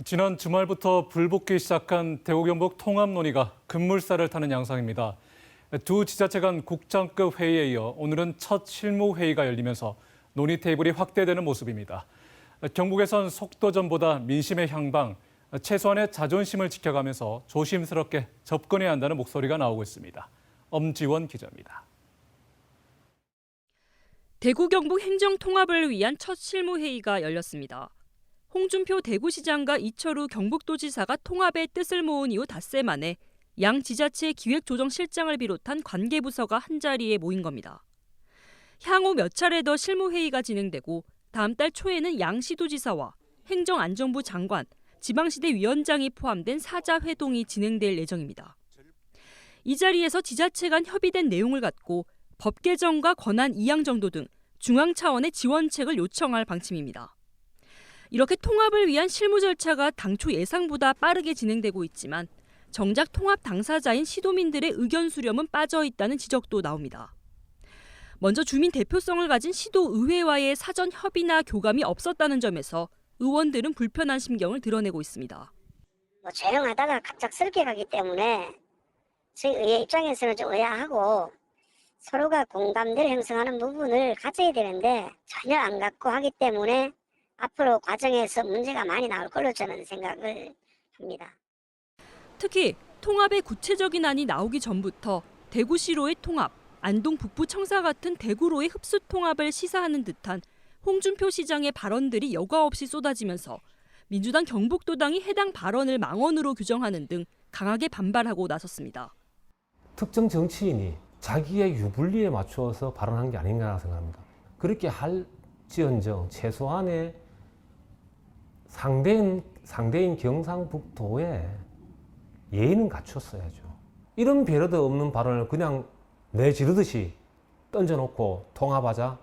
지난 주말부터 불붙기 시작한 대구 경북 통합 논의가 급물살을 타는 양상입니다. 두 지자체 간 국장급 회의에 이어 오늘은 첫 실무 회의가 열리면서 논의 테이블이 확대되는 모습입니다. 경북에선 속도전보다 민심의 향방, 최소한의 자존심을 지켜가면서 조심스럽게 접근해야 한다는 목소리가 나오고 있습니다. 엄지원 기자입니다. 대구 경북 행정 통합을 위한 첫 실무 회의가 열렸습니다. 홍준표 대구시장과 이철우 경북도지사가 통합의 뜻을 모은 이후 닷새 만에 양 지자체 기획조정실장을 비롯한 관계부서가 한자리에 모인 겁니다. 향후 몇 차례 더 실무회의가 진행되고 다음 달 초에는 양 시도지사와 행정안전부 장관, 지방시대 위원장이 포함된 사자회동이 진행될 예정입니다. 이 자리에서 지자체 간 협의된 내용을 갖고 법 개정과 권한 이양 정도 등 중앙 차원의 지원책을 요청할 방침입니다. 이렇게 통합을 위한 실무 절차가 당초 예상보다 빠르게 진행되고 있지만 정작 통합 당사자인 시도민들의 의견 수렴은 빠져 있다는 지적도 나옵니다. 먼저 주민 대표성을 가진 시도의회와의 사전 협의나 교감이 없었다는 점에서 의원들은 불편한 심경을 드러내고 있습니다. 조용하다가 갑작스럽게 가기 때문에 저희 의회 입장에서는 좀 의아하고 서로가 공감대를 형성하는 부분을 가져야 되는데 전혀 안 갖고 하기 때문에 앞으로 과정에서 문제가 많이 나올 걸로 저는 생각을 합니다. 특히 통합의 구체적인 안이 나오기 전부터 대구시로의 통합, 안동 북부 청사 같은 대구로의 흡수 통합을 시사하는 듯한 홍준표 시장의 발언들이 여과 없이 쏟아지면서 민주당 경북도당이 해당 발언을 망언으로 규정하는 등 강하게 반발하고 나섰습니다. 특정 정치인이 자기의 유불리에 맞추어서 발언한 게 아닌가 생각합니다. 그렇게 할지언정 최소한의 상대인 경상북도에 예의는 갖췄어야죠. 이런 배려도 없는 발언을 그냥 내지르듯이 던져놓고 통합하자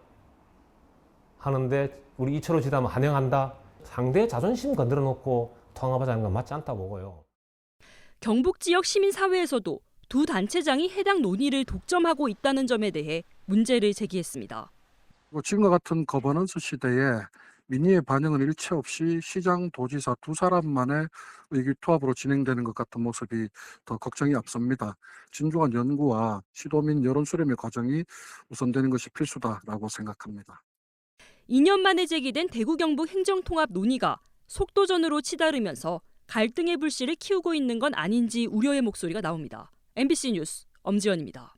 하는데 우리 이철우 지사는 환영한다. 상대의 자존심 건드려 놓고 통합하자는 건 맞지 않다 보고요. 경북 지역 시민사회에서도 두 단체장이 해당 논의를 독점하고 있다는 점에 대해 문제를 제기했습니다. 지금과 같은 거버넌스 시대에 민의의 반영은 일체 없이 시장, 도지사 두 사람만의 의기투합으로 진행되는 것 같은 모습이 더 걱정이 앞섭니다. 진중한 연구와 시도민 여론 수렴의 과정이 우선되는 것이 필수다라고 생각합니다. 2년 만에 제기된 대구 경북 행정통합 논의가 속도전으로 치달으면서 갈등의 불씨를 키우고 있는 건 아닌지 우려의 목소리가 나옵니다. MBC 뉴스 엄지원입니다.